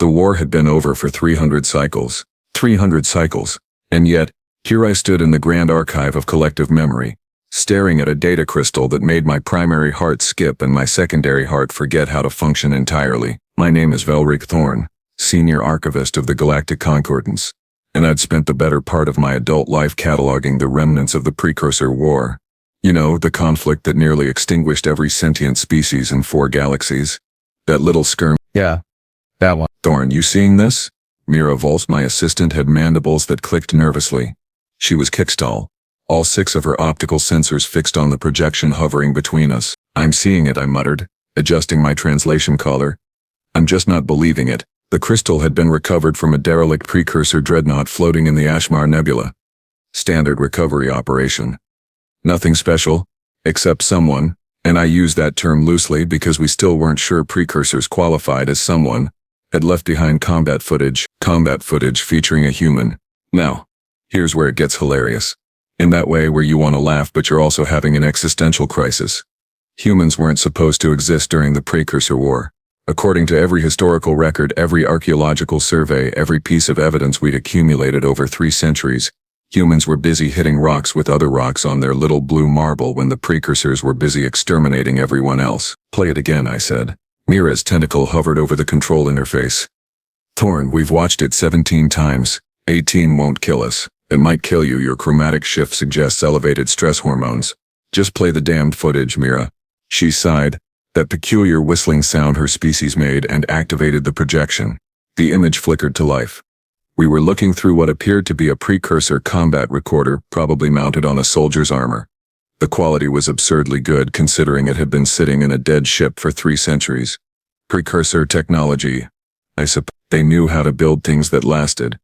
The war had been over for 300 cycles. 300 cycles. And yet, here I stood in the grand archive of collective memory, staring at a data crystal that made my primary heart skip and my secondary heart forget how to function entirely. My name is Velrik Thorne, Senior Archivist of the Galactic Concordance, and I'd spent the better part of my adult life cataloging the remnants of the Precursor War. You know, the conflict that nearly extinguished every sentient species in 4 galaxies. That little skirmish. Yeah, that one. Thorne, you seeing this? Mira Volz, my assistant, had mandibles that clicked nervously. She was kickstall, all 6 of her optical sensors fixed on the projection hovering between us. I'm seeing it, I muttered, adjusting my translation collar. I'm just not believing it. The crystal had been recovered from a derelict precursor dreadnought floating in the Ashmar Nebula. Standard recovery operation. Nothing special, except someone, and I use that term loosely because we still weren't sure precursors qualified as someone, had left behind combat footage featuring a human. Now, here's where it gets hilarious. In that way where you want to laugh but you're also having an existential crisis. Humans weren't supposed to exist during the Precursor War. According to every historical record, every archaeological survey, every piece of evidence we'd accumulated over 3 centuries, humans were busy hitting rocks with other rocks on their little blue marble when the precursors were busy exterminating everyone else. Play it again, I said. Mira's tentacle hovered over the control interface. Thorne, we've watched it 17 times. 18 won't kill us. It might kill you. Your chromatic shift suggests elevated stress hormones. Just play the damned footage, Mira. She sighed. That peculiar whistling sound her species made and activated the projection. The image flickered to life. We were looking through what appeared to be a precursor combat recorder, probably mounted on a soldier's armor. The quality was absurdly good considering it had been sitting in a dead ship for 3 centuries. Precursor technology. I suppose they knew how to build things that lasted.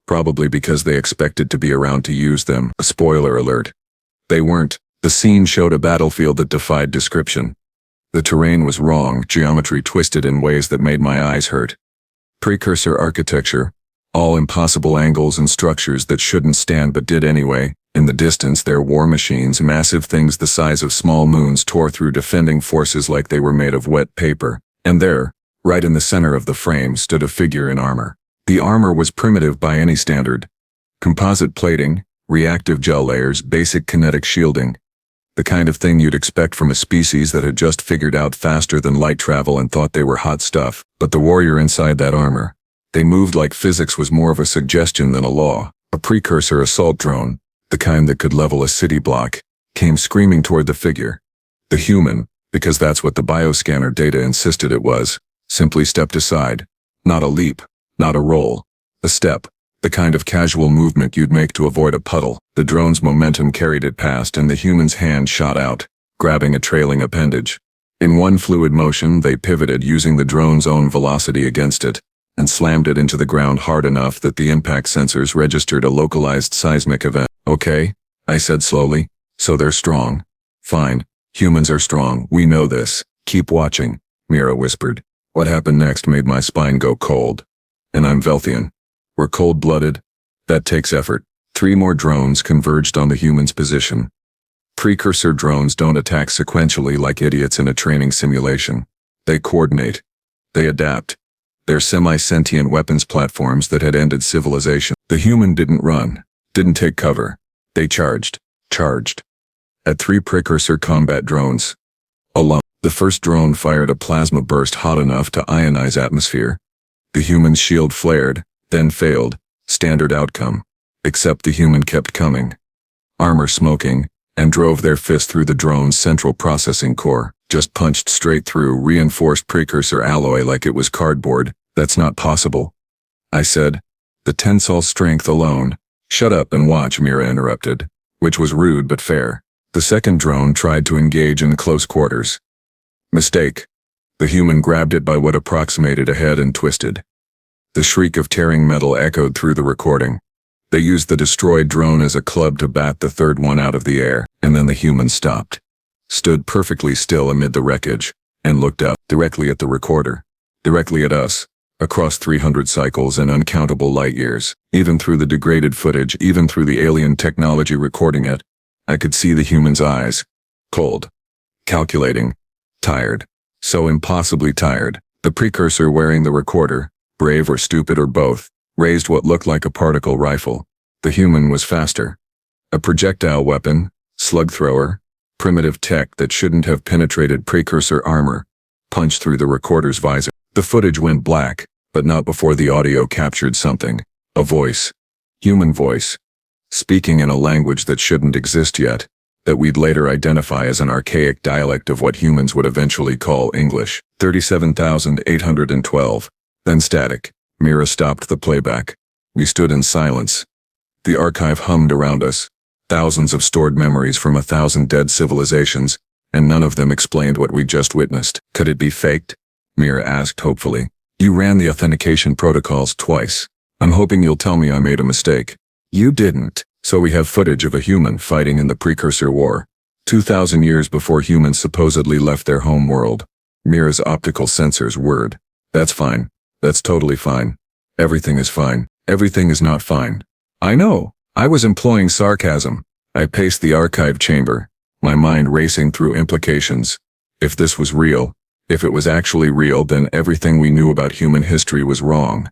Probably because they expected to be around to use them. A spoiler alert. They weren't. The scene showed a battlefield that defied description. The terrain was wrong, geometry twisted in ways that made my eyes hurt. Precursor architecture. All impossible angles and structures that shouldn't stand but did anyway. In the distance, their war machines, massive things the size of small moons, tore through defending forces like they were made of wet paper. And there, right in the center of the frame, stood a figure in armor. The armor was primitive by any standard. Composite plating, reactive gel layers, basic kinetic shielding. The kind of thing you'd expect from a species that had just figured out faster than light travel and thought they were hot stuff. But the warrior inside that armor, they moved like physics was more of a suggestion than a law. A precursor assault drone, the kind that could level a city block, came screaming toward the figure. The human, because that's what the bioscanner data insisted it was, simply stepped aside. Not a leap, not a roll. A step, the kind of casual movement you'd make to avoid a puddle. The drone's momentum carried it past and the human's hand shot out, grabbing a trailing appendage. In one fluid motion, they pivoted using the drone's own velocity against it, and slammed it into the ground hard enough that the impact sensors registered a localized seismic event. Okay, I said slowly, so they're strong. Fine, humans are strong, we know this. Keep watching, Mira whispered. What happened next made my spine go cold. And I'm Velthian. We're cold-blooded. That takes effort. 3 more drones converged on the human's position. Precursor drones don't attack sequentially like idiots in a training simulation. They coordinate. They adapt. They're semi-sentient weapons platforms that had ended civilization. The human didn't run, didn't take cover. They charged. At 3 precursor combat drones. Alone. The first drone fired a plasma burst hot enough to ionize atmosphere. The human's shield flared, then failed. Standard outcome. Except the human kept coming. Armor smoking, and drove their fist through the drone's central processing core. Just punched straight through reinforced precursor alloy like it was cardboard. That's not possible, I said. The tensile strength alone. Shut up and watch, Mira interrupted, which was rude but fair. The second drone tried to engage in close quarters. Mistake. The human grabbed it by what approximated a head and twisted. The shriek of tearing metal echoed through the recording. They used the destroyed drone as a club to bat the third one out of the air, and then the human stopped. Stood perfectly still amid the wreckage, and looked up, directly at the recorder. Directly at us, across 300 cycles and uncountable light years. Even through the degraded footage, even through the alien technology recording it, I could see the human's eyes. Cold. Calculating. Tired. So impossibly tired. The precursor wearing the recorder, brave or stupid or both, raised what looked like a particle rifle. The human was faster. A projectile weapon, slug thrower, primitive tech that shouldn't have penetrated precursor armor, punched through the recorder's visor. The footage went black, but not before the audio captured something. A voice. Human voice. Speaking in a language that shouldn't exist yet, that we'd later identify as an archaic dialect of what humans would eventually call English. 37,812. Then static. Mira stopped the playback. We stood in silence. The archive hummed around us. Thousands of stored memories from 1,000 dead civilizations, and none of them explained what we just witnessed. Could it be faked? Mira asked hopefully. You ran the authentication protocols twice. I'm hoping you'll tell me I made a mistake. You didn't. So we have footage of a human fighting in the Precursor War. 2,000 years before humans supposedly left their home world. Mira's optical sensors whirred. That's fine. That's totally fine. Everything is fine. Everything is not fine. I know. I was employing sarcasm. I paced the archive chamber, my mind racing through implications. If this was real, if it was actually real, then everything we knew about human history was wrong.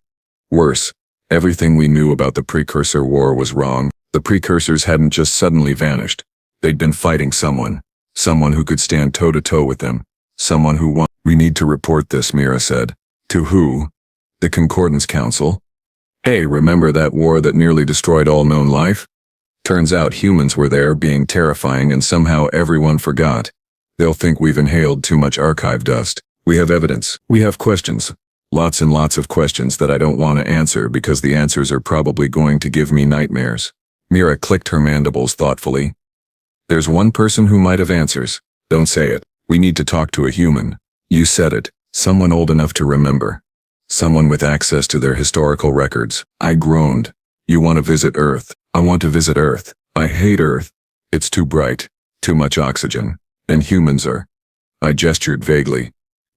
Worse, everything we knew about the Precursor War was wrong. The precursors hadn't just suddenly vanished. They'd been fighting someone who could stand toe-to-toe with them, someone who won. We need to report this, Mira said. To who? The Concordance Council? Hey, remember that war that nearly destroyed all known life? Turns out humans were there being terrifying and somehow everyone forgot. They'll think we've inhaled too much archive dust. We have evidence. We have questions. Lots and lots of questions that I don't want to answer because the answers are probably going to give me nightmares. Mira clicked her mandibles thoughtfully. There's one person who might have answers. Don't say it. We need to talk to a human. You said it. Someone old enough to remember. Someone with access to their historical records. I groaned. You want to visit Earth? I want to visit Earth. I hate Earth. It's too bright. Too much oxygen. And humans are. I gestured vaguely.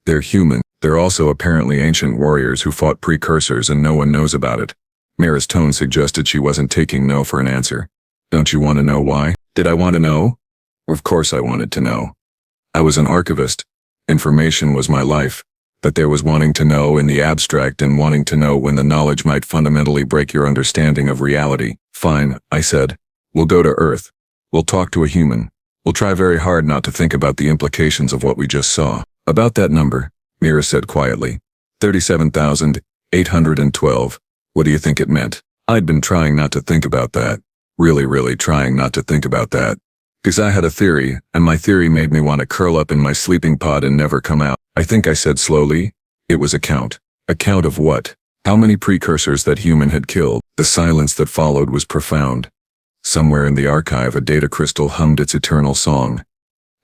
They're human. They're also apparently ancient warriors who fought precursors and no one knows about it. Mira's tone suggested she wasn't taking no for an answer. Don't you want to know why? Did I want to know? Of course I wanted to know. I was an archivist. Information was my life. But there was wanting to know in the abstract and wanting to know when the knowledge might fundamentally break your understanding of reality. Fine, I said. We'll go to Earth. We'll talk to a human. We'll try very hard not to think about the implications of what we just saw. About that number, Mira said quietly. 37,812. What do you think it meant? I'd been trying not to think about that. Really trying not to think about that. Because I had a theory, and my theory made me want to curl up in my sleeping pod and never come out. I think I said slowly. It was a count. A count of what? How many precursors that human had killed? The silence that followed was profound. Somewhere in the archive a data crystal hummed its eternal song.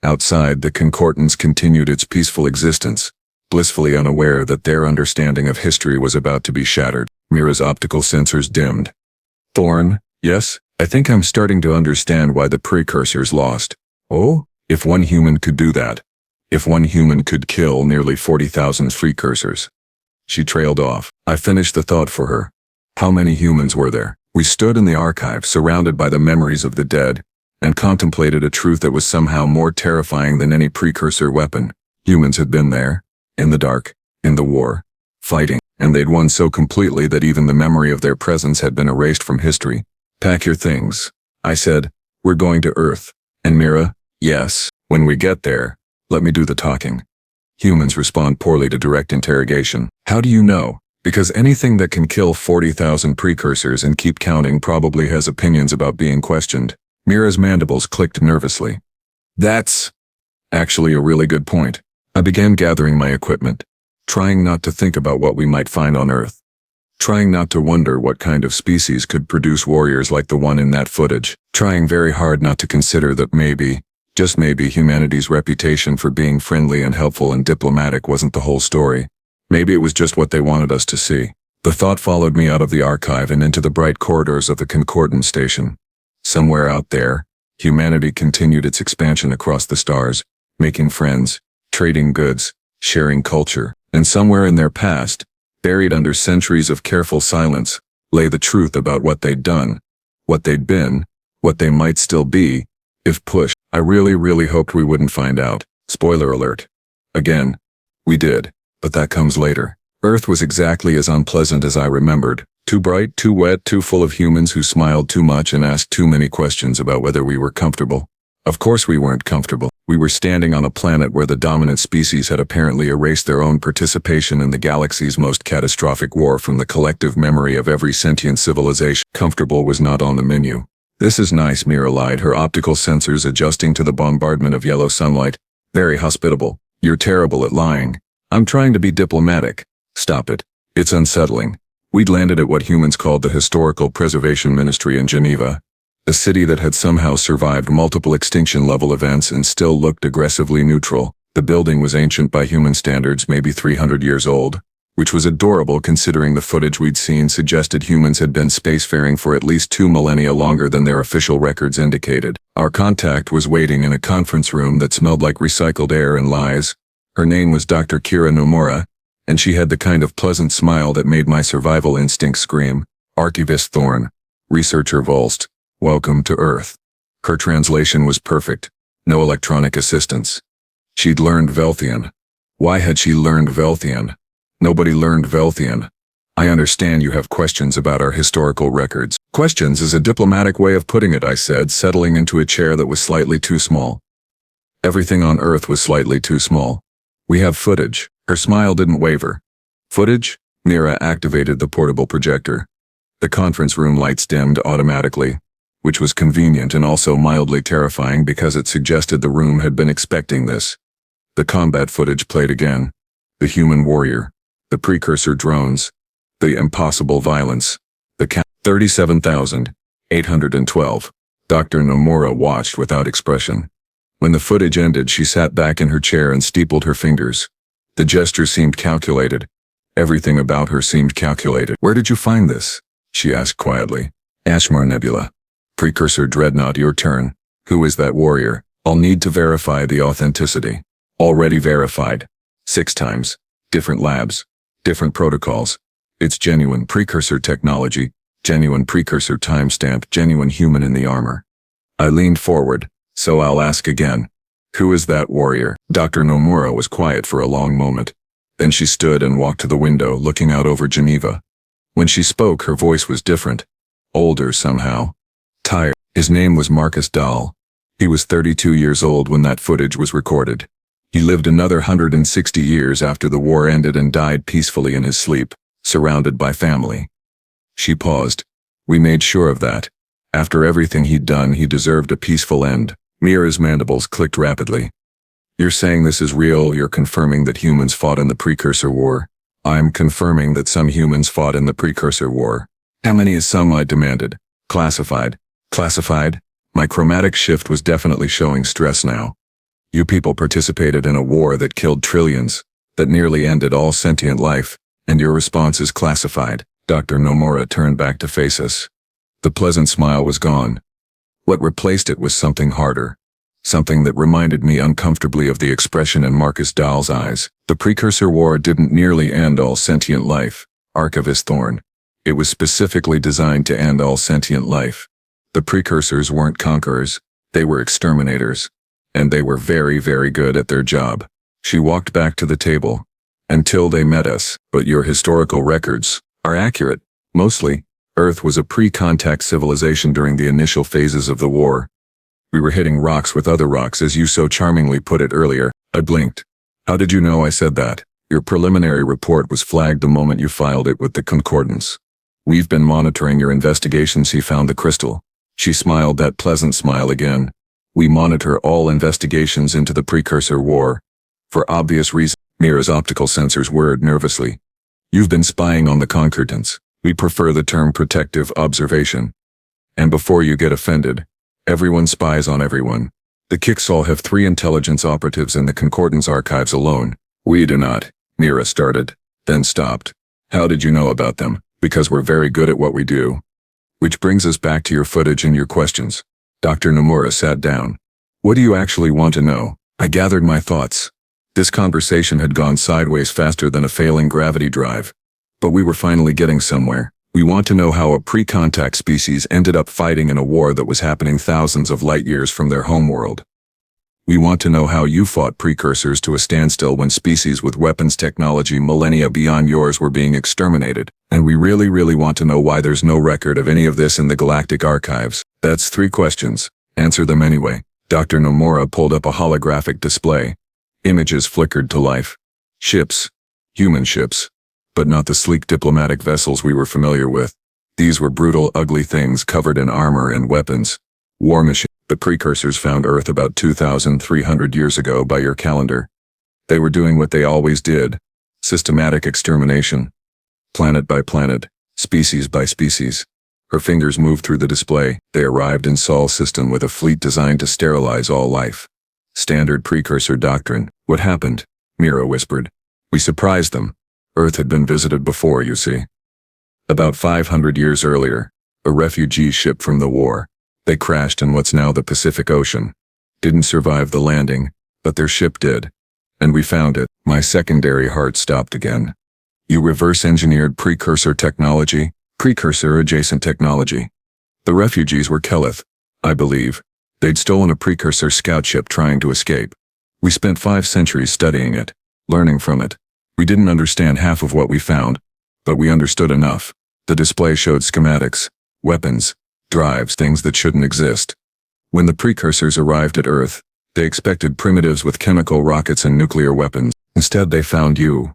Outside, the Concordance continued its peaceful existence, blissfully unaware that their understanding of history was about to be shattered. Mira's optical sensors dimmed. Thorne, yes? I think I'm starting to understand why the precursors lost. Oh? If one human could do that. If one human could kill nearly 40,000 precursors. She trailed off. I finished the thought for her. How many humans were there? We stood in the archive surrounded by the memories of the dead, and contemplated a truth that was somehow more terrifying than any precursor weapon. Humans had been there, in the dark, in the war, fighting, and they'd won so completely that even the memory of their presence had been erased from history. Pack your things, I said. We're going to Earth. And Mira, yes, when we get there, let me do the talking. Humans respond poorly to direct interrogation. How do you know? Because anything that can kill 40,000 precursors and keep counting probably has opinions about being questioned. Mira's mandibles clicked nervously. That's actually a really good point. I began gathering my equipment, trying not to think about what we might find on Earth. Trying not to wonder what kind of species could produce warriors like the one in that footage. Trying very hard not to consider that maybe, just maybe, humanity's reputation for being friendly and helpful and diplomatic wasn't the whole story. Maybe it was just what they wanted us to see. The thought followed me out of the archive and into the bright corridors of the Concordance station. Somewhere out there, humanity continued its expansion across the stars, making friends, trading goods, sharing culture, and somewhere in their past, buried under centuries of careful silence, lay the truth about what they'd done, what they'd been, what they might still be, if pushed. I really hoped we wouldn't find out. Spoiler alert. Again, we did, but that comes later. Earth was exactly as unpleasant as I remembered. Too bright, too wet, too full of humans who smiled too much and asked too many questions about whether we were comfortable. Of course we weren't comfortable. We were standing on a planet where the dominant species had apparently erased their own participation in the galaxy's most catastrophic war from the collective memory of every sentient civilization. Comfortable was not on the menu. This is nice, Mira lied, her optical sensors adjusting to the bombardment of yellow sunlight. Very hospitable. You're terrible at lying. I'm trying to be diplomatic. Stop it. It's unsettling. We'd landed at what humans called the Historical Preservation Ministry in Geneva, a city that had somehow survived multiple extinction-level events and still looked aggressively neutral. The building was ancient by human standards, maybe 300 years old, which was adorable considering the footage we'd seen suggested humans had been spacefaring for at least 2 millennia longer than their official records indicated. Our contact was waiting in a conference room that smelled like recycled air and lies. Her name was Dr. Kira Nomura, and she had the kind of pleasant smile that made my survival instinct scream. Archivist Thorne. Researcher Volst. Welcome to Earth. Her translation was perfect. No electronic assistance. She'd learned Velthian. Why had she learned Velthian? Nobody learned Velthian. I understand you have questions about our historical records. Questions is a diplomatic way of putting it, I said, settling into a chair that was slightly too small. Everything on Earth was slightly too small. We have footage. Her smile didn't waver. Footage? Mira activated the portable projector. The conference room lights dimmed automatically, which was convenient and also mildly terrifying because it suggested the room had been expecting this. The combat footage played again. The human warrior. The precursor drones. The impossible violence. The 37,812. Dr. Nomura watched without expression. When the footage ended, she sat back in her chair and steepled her fingers. The gesture seemed calculated. Everything about her seemed calculated. Where did you find this? She asked quietly. Ashmar Nebula. Precursor Dreadnought, your turn. Who is that warrior? I'll need to verify the authenticity. Already verified. 6 times. Different labs. Different protocols. It's genuine precursor technology. Genuine precursor timestamp. Genuine human in the armor. I leaned forward, so I'll ask again. Who is that warrior? Dr. Nomura was quiet for a long moment. Then she stood and walked to the window, looking out over Geneva. When she spoke, her voice was different. Older somehow. Tired. His name was Marcus Dahl. He was 32 years old when that footage was recorded. He lived another 160 years after the war ended and died peacefully in his sleep, surrounded by family. She paused. We made sure of that. After everything he'd done, he deserved a peaceful end. Mira's mandibles clicked rapidly. You're saying this is real? You're confirming that humans fought in the Precursor War? I'm confirming that some humans fought in the Precursor War. How many is some? I demanded. Classified. Classified? My chromatic shift was definitely showing stress now. You people participated in a war that killed trillions, that nearly ended all sentient life, and your response is classified. Dr. Nomura turned back to face us. The pleasant smile was gone. What replaced it was something harder. Something that reminded me uncomfortably of the expression in Marcus Dahl's eyes. The Precursor War didn't nearly end all sentient life, Archivist Thorne. It was specifically designed to end all sentient life. The precursors weren't conquerors, they were exterminators. And they were very, very good at their job. She walked back to the table. Until they met us. But your historical records are accurate. Mostly, Earth was a pre-contact civilization during the initial phases of the war. We were hitting rocks with other rocks, as you so charmingly put it earlier. I blinked. How did you know I said that? Your preliminary report was flagged the moment you filed it with the concordance. We've been monitoring your investigations. He found the crystal. She smiled that pleasant smile again. We monitor all investigations into the Precursor War. For obvious reasons. Mira's optical sensors whirred nervously. You've been spying on the concordance. We prefer the term protective observation. And before you get offended, everyone spies on everyone. The Kixall have 3 intelligence operatives in the concordance archives alone. We do not. Mira started, then stopped. How did you know about them? Because we're very good at what we do. Which brings us back to your footage and your questions. Dr. Nomura sat down. What do you actually want to know? I gathered my thoughts. This conversation had gone sideways faster than a failing gravity drive. But we were finally getting somewhere. We want to know how a pre-contact species ended up fighting in a war that was happening thousands of light years from their homeworld. We want to know how you fought precursors to a standstill when species with weapons technology millennia beyond yours were being exterminated. And we really want to know why there's no record of any of this in the Galactic archives. That's 3 questions. Answer them anyway. Dr. Nomura pulled up a holographic display. Images flickered to life. Ships. Human ships. But not the sleek diplomatic vessels we were familiar with. These were brutal, ugly things covered in armor and weapons. War machines. The precursors found Earth about 2,300 years ago by your calendar. They were doing what they always did. Systematic extermination. Planet by planet. Species by species. Her fingers moved through the display. They arrived in Sol's system with a fleet designed to sterilize all life. Standard precursor doctrine. What happened? Mira whispered. We surprised them. Earth had been visited before, you see. About 500 years earlier. A refugee ship from the war. They crashed in what's now the Pacific Ocean. Didn't survive the landing, but their ship did. And we found it. My secondary heart stopped again. You reverse-engineered precursor technology, precursor-adjacent technology. The refugees were Keleth, I believe. They'd stolen a precursor scout ship trying to escape. We spent 5 centuries studying it, learning from it. We didn't understand half of what we found, but we understood enough. The display showed schematics, weapons, drives, things that shouldn't exist. When the precursors arrived at Earth, they expected primitives with chemical rockets and nuclear weapons. Instead they found you.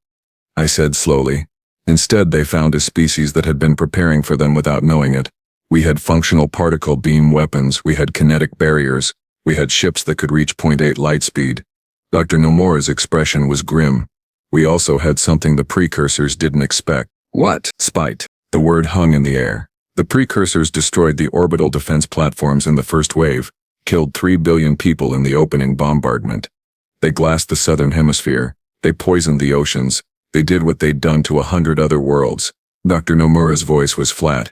I said slowly. Instead they found a species that had been preparing for them without knowing it. We had functional particle beam weapons, we had kinetic barriers, we had ships that could reach 0.8 light speed. Dr. Nomura's expression was grim. We also had something the precursors didn't expect. What? Spite. The word hung in the air. The precursors destroyed the orbital defense platforms in the first wave, killed 3 billion people in the opening bombardment. They glassed the southern hemisphere, they poisoned the oceans, they did what they'd done to 100 other worlds. Dr. Nomura's voice was flat.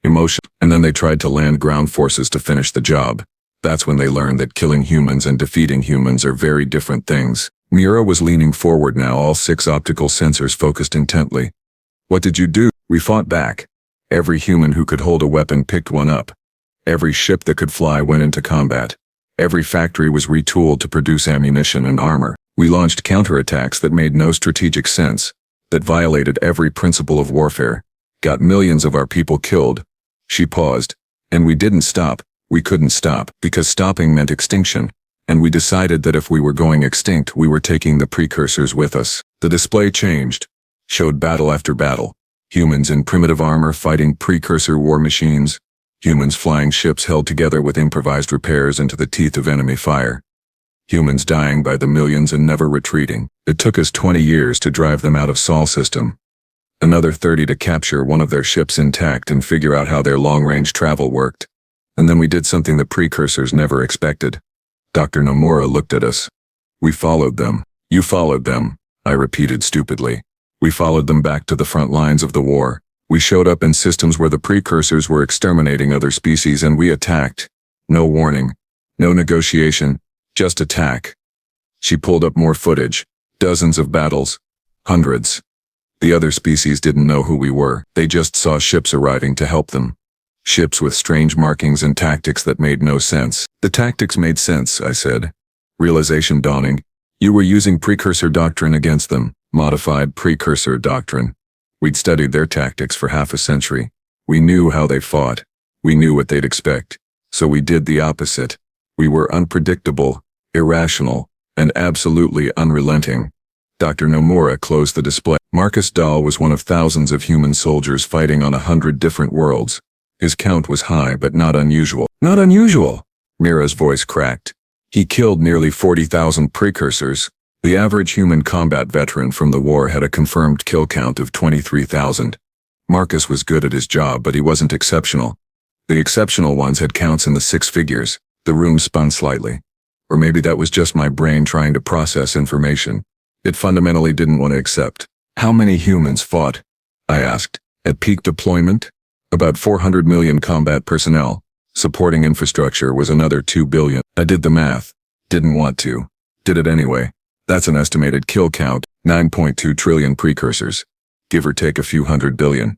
Emotion. And then they tried to land ground forces to finish the job. That's when they learned that killing humans and defeating humans are very different things. Mira was leaning forward now, all 6 optical sensors focused intently. What did you do? We fought back. Every human who could hold a weapon picked one up. Every ship that could fly went into combat. Every factory was retooled to produce ammunition and armor. We launched counterattacks that made no strategic sense, that violated every principle of warfare, got millions of our people killed. She paused. And we didn't stop. We couldn't stop, because stopping meant extinction. And we decided that if we were going extinct, we were taking the precursors with us. The display changed. Showed battle after battle. Humans in primitive armor fighting precursor war machines. Humans flying ships held together with improvised repairs into the teeth of enemy fire. Humans dying by the millions and never retreating. It took us 20 years to drive them out of Sol system. Another 30 to capture one of their ships intact and figure out how their long-range travel worked. And then we did something the precursors never expected. Dr. Nomura looked at us. We followed them. You followed them, I repeated stupidly. We followed them back to the front lines of the war. We showed up in systems where the precursors were exterminating other species and we attacked. No warning. No negotiation. Just attack. She pulled up more footage. Dozens of battles. Hundreds. The other species didn't know who we were. They just saw ships arriving to help them. Ships with strange markings and tactics that made no sense. The tactics made sense, I said. Realization dawning. You were using precursor doctrine against them. Modified precursor doctrine. We'd studied their tactics for half a century. We knew how they fought. We knew what they'd expect. So we did the opposite. We were unpredictable, irrational, and absolutely unrelenting. Dr. Nomura closed the display. Marcus Dahl was one of thousands of human soldiers fighting on 100 different worlds. His count was high but not unusual. Not unusual! Mira's voice cracked. He killed nearly 40,000 precursors. The average human combat veteran from the war had a confirmed kill count of 23,000. Marcus was good at his job, but he wasn't exceptional. The exceptional ones had counts in the 6 figures. The room spun slightly. Or maybe that was just my brain trying to process information. It fundamentally didn't want to accept. How many humans fought? I asked. At peak deployment? About 400 million combat personnel. Supporting infrastructure was another 2 billion. I did the math. Didn't want to. Did it anyway. That's an estimated kill count, 9.2 trillion precursors. Give or take a few hundred billion.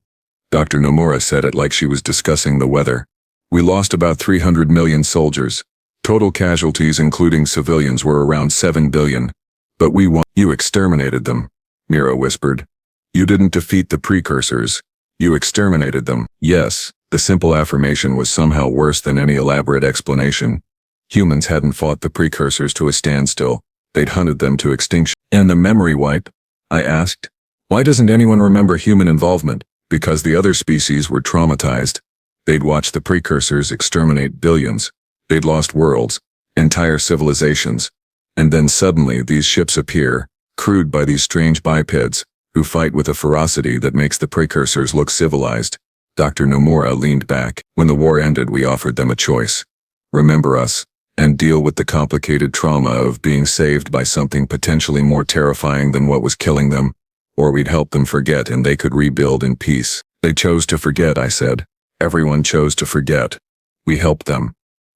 Dr. Nomura said it like she was discussing the weather. We lost about 300 million soldiers. Total casualties including civilians were around 7 billion. But we won. You exterminated them, Mira whispered. You didn't defeat the precursors. You exterminated them. Yes, the simple affirmation was somehow worse than any elaborate explanation. Humans hadn't fought the precursors to a standstill. They'd hunted them to extinction. And the memory wipe? I asked. Why doesn't anyone remember human involvement? Because the other species were traumatized. They'd watched the precursors exterminate billions. They'd lost worlds, entire civilizations. And then suddenly these ships appear, crewed by these strange bipeds, who fight with a ferocity that makes the precursors look civilized. Dr. Nomura leaned back. When the war ended, we offered them a choice. Remember us, and deal with the complicated trauma of being saved by something potentially more terrifying than what was killing them, or we'd help them forget and they could rebuild in peace. They chose to forget, I said. Everyone chose to forget. We helped them.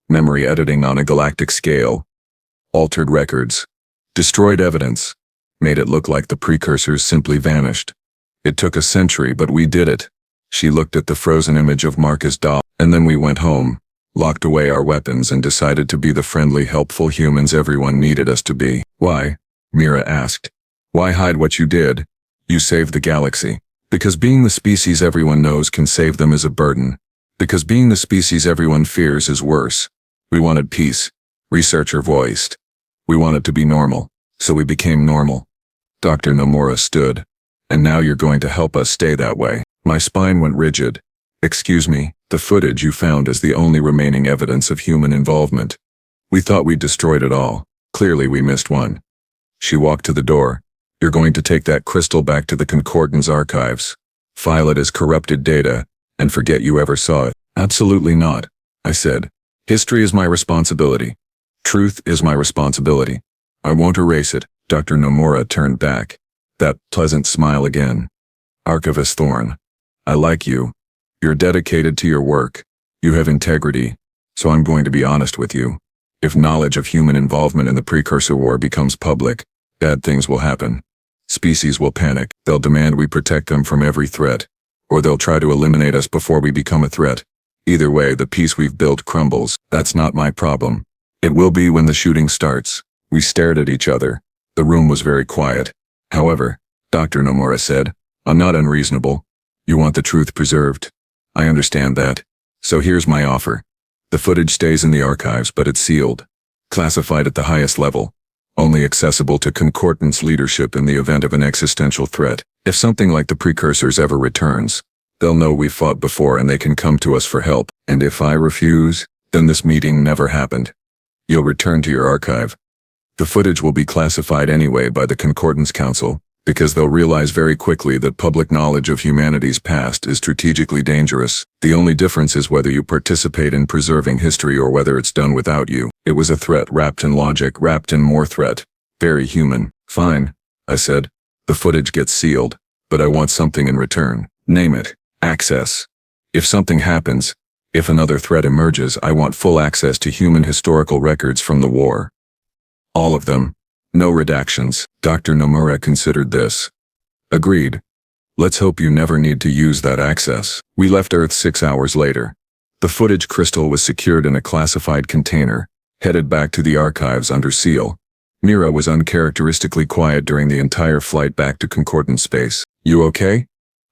Memory editing on a galactic scale. Altered records. Destroyed evidence. Made it look like the precursors simply vanished. It took a century, but we did it. She looked at the frozen image of Marcus Dahl, and then we went home, locked away our weapons and decided to be the friendly, helpful humans everyone needed us to be. Why? Mira asked. Why hide what you did? You saved the galaxy. Because being the species everyone knows can save them is a burden. Because being the species everyone fears is worse. We wanted peace. Researcher voiced. We wanted to be normal, so we became normal. Dr. Nomura stood. And now you're going to help us stay that way. My spine went rigid. Excuse me, the footage you found is the only remaining evidence of human involvement. We thought we'd destroyed it all. Clearly we missed one. She walked to the door. You're going to take that crystal back to the Concordance archives. File it as corrupted data, and forget you ever saw it. Absolutely not, I said. History is my responsibility. Truth is my responsibility. I won't erase it. Dr. Nomura turned back. That pleasant smile again. Archivist Thorne. I like you. You're dedicated to your work. You have integrity. So I'm going to be honest with you. If knowledge of human involvement in the Precursor War becomes public, bad things will happen. Species will panic. They'll demand we protect them from every threat. Or they'll try to eliminate us before we become a threat. Either way, the peace we've built crumbles. That's not my problem. It will be when the shooting starts. We stared at each other. The room was very quiet. However, Dr. Nomura said, I'm not unreasonable. You want the truth preserved. I understand that. So here's my offer. The footage stays in the archives, but it's sealed. Classified at the highest level. Only accessible to Concordance leadership in the event of an existential threat. If something like the precursors ever returns, they'll know we've fought before and they can come to us for help. And if I refuse, then this meeting never happened. You'll return to your archive. The footage will be classified anyway by the Concordance Council, because they'll realize very quickly that public knowledge of humanity's past is strategically dangerous. The only difference is whether you participate in preserving history or whether it's done without you. It was a threat wrapped in logic, wrapped in more threat. Very human. Fine, I said. The footage gets sealed, but I want something in return. Name it. Access. If something happens, if another threat emerges, I want full access to human historical records from the war. All of them. No redactions. Dr. Nomura considered this. Agreed. Let's hope you never need to use that access. We left Earth 6 hours later. The footage crystal was secured in a classified container, headed back to the archives under seal. Mira was uncharacteristically quiet during the entire flight back to Concordance space. You okay?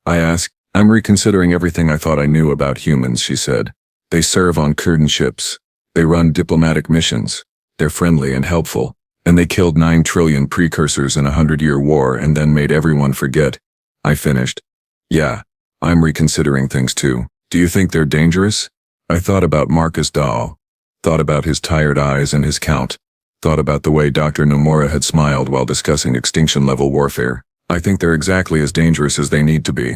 I asked. I'm reconsidering everything I thought I knew about humans, she said. They serve on Kurdan ships. They run diplomatic missions. They're friendly and helpful. And they killed 9 trillion precursors in a 100-year war and then made everyone forget. I finished. Yeah, I'm reconsidering things too. Do you think they're dangerous? I thought about Marcus Dahl. Thought about his tired eyes and his count. Thought about the way Dr. Nomura had smiled while discussing extinction-level warfare. I think they're exactly as dangerous as they need to be,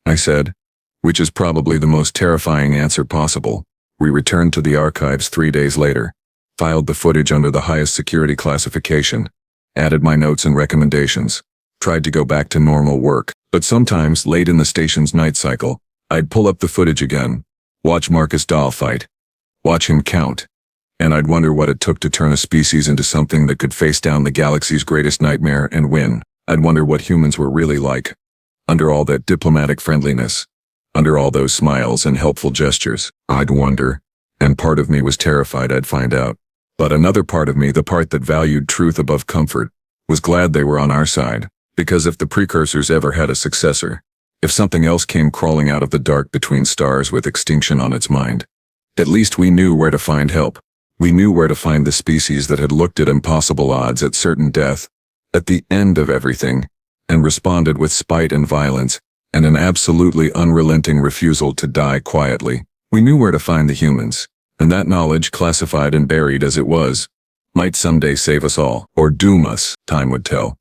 I said, which is probably the most terrifying answer possible. We returned to the archives 3 days later. Filed the footage under the highest security classification, added my notes and recommendations, tried to go back to normal work, but sometimes, late in the station's night cycle, I'd pull up the footage again, watch Marcus Dahl fight, watch him count, and I'd wonder what it took to turn a species into something that could face down the galaxy's greatest nightmare and win. I'd wonder what humans were really like, under all that diplomatic friendliness, under all those smiles and helpful gestures. I'd wonder, and part of me was terrified I'd find out. But another part of me, the part that valued truth above comfort, was glad they were on our side, because if the precursors ever had a successor, if something else came crawling out of the dark between stars with extinction on its mind, at least we knew where to find help. We knew where to find the species that had looked at impossible odds, at certain death, at the end of everything, and responded with spite and violence, and an absolutely unrelenting refusal to die quietly. We knew where to find the humans, and that knowledge, classified and buried as it was, might someday save us all, or doom us, time would tell.